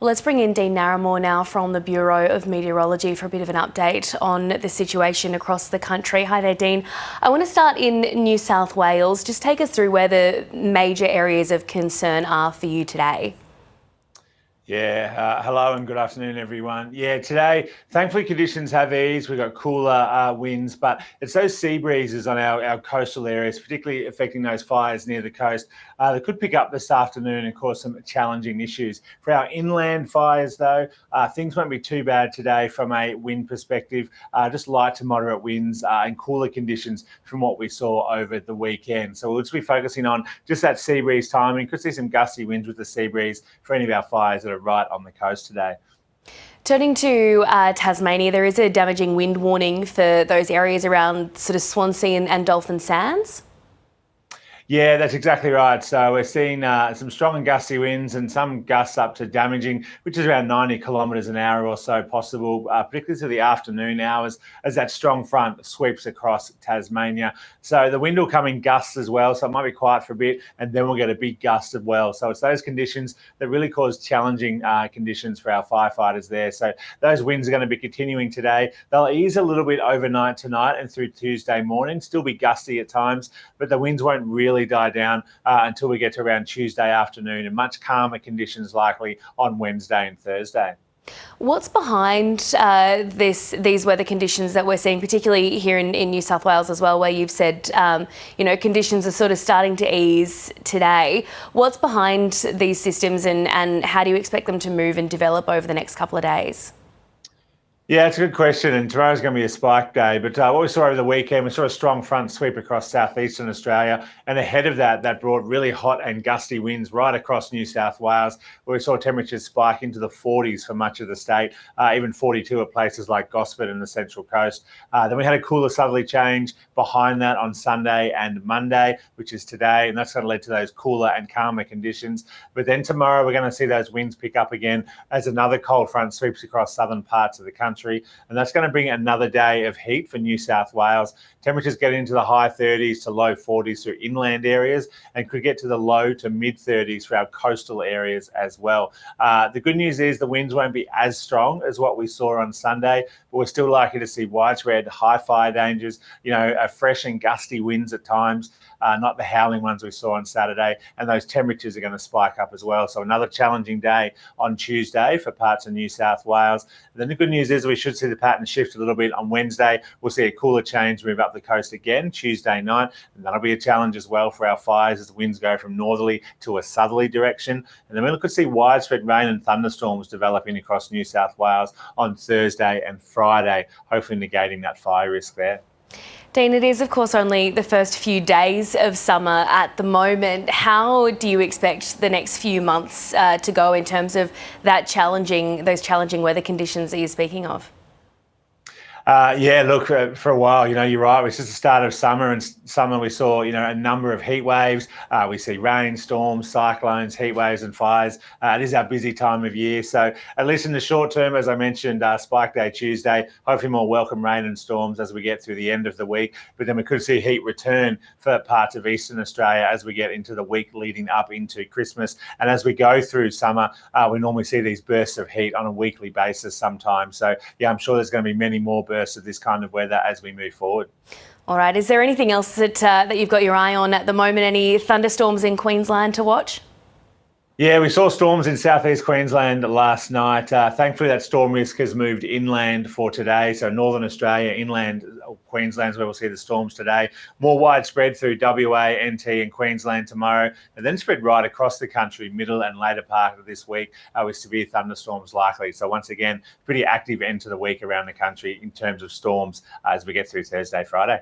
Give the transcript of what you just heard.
Well, let's bring in Dean Narramore now from the Bureau of Meteorology for a bit of an update on the situation across the country. Hi there, Dean. I want to start in New South Wales. Just take us through where the major areas of concern are for you today. Yeah, hello and good afternoon, everyone. Yeah, today, thankfully, conditions have eased. We've got cooler winds, but it's those sea breezes on our coastal areas, particularly affecting those fires near the coast. They could pick up this afternoon and cause some challenging issues. For our inland fires, though, things won't be too bad today from a wind perspective. Just light to moderate winds and cooler conditions from what we saw over the weekend. So we'll just be focusing on just that sea breeze timing. Could see some gusty winds with the sea breeze for any of our fires that are right on the coast today. Turning to Tasmania, there is a damaging wind warning for those areas around sort of Swansea and Dolphin Sands. Yeah, that's exactly right. So we're seeing some strong and gusty winds and some gusts up to damaging, which is around 90 kilometres an hour or so possible, particularly to the afternoon hours as that strong front sweeps across Tasmania. So the wind will come in gusts as well, so it might be quiet for a bit and then we'll get a big gust as well. So it's those conditions that really cause challenging conditions for our firefighters there. So those winds are going to be continuing today. They'll ease a little bit overnight tonight and through Tuesday morning, still be gusty at times, but the winds won't really die down until we get to around Tuesday afternoon, and much calmer conditions likely on Wednesday and Thursday. What's behind these weather conditions that we're seeing, particularly here in New South Wales as well, where you've said, conditions are sort of starting to ease today? What's behind these systems and how do you expect them to move and develop over the next couple of days? Yeah, it's a good question, and tomorrow's going to be a spike day. But what we saw over the weekend, we saw a strong front sweep across southeastern Australia, and ahead of that, that brought really hot and gusty winds right across New South Wales, where we saw temperatures spike into the 40s for much of the state, even 42 at places like Gosford and the Central Coast. Then we had a cooler southerly change behind that on Sunday and Monday, which is today, and that's going to lead to those cooler and calmer conditions. But then tomorrow, we're going to see those winds pick up again as another cold front sweeps across southern parts of the country. And that's going to bring another day of heat for New South Wales. Temperatures get into the high 30s to low 40s for inland areas and could get to the low to mid 30s for our coastal areas as well. The good news is the winds won't be as strong as what we saw on Sunday, but we're still likely to see widespread high fire dangers, fresh and gusty winds at times, not the howling ones we saw on Saturday, and those temperatures are going to spike up as well. So another challenging day on Tuesday for parts of New South Wales. And then the good news is we should see the pattern shift a little bit on Wednesday. We'll see a cooler change move up the coast again Tuesday night, and that'll be a challenge as well for our fires as the winds go from northerly to a southerly direction. And then we could see widespread rain and thunderstorms developing across New South Wales on Thursday and Friday, hopefully negating that fire risk there. Dean, it is of course only the first few days of summer at the moment. How do you expect the next few months to go in terms of those challenging weather conditions that you're speaking of? For a while, you're right. It was just the start of summer, and summer we saw, a number of heat waves. We see rain, storms, cyclones, heat waves and fires. It is our busy time of year. So at least in the short term, as I mentioned, Spike Day Tuesday, hopefully more welcome rain and storms as we get through the end of the week. But then we could see heat return for parts of Eastern Australia as we get into the week leading up into Christmas. And as we go through summer, we normally see these bursts of heat on a weekly basis sometimes. So yeah, I'm sure there's going to be many more bursts of this kind of weather as we move forward. All right, is there anything else that you've got your eye on at the moment? Any thunderstorms in Queensland to watch? Yeah, we saw storms in southeast Queensland last night. Thankfully, that storm risk has moved inland for today. So northern Australia, inland Queensland is where we'll see the storms today. More widespread through WA, NT and Queensland tomorrow, and then spread right across the country, middle and later part of this week with severe thunderstorms likely. So once again, pretty active end to the week around the country in terms of storms as we get through Thursday, Friday.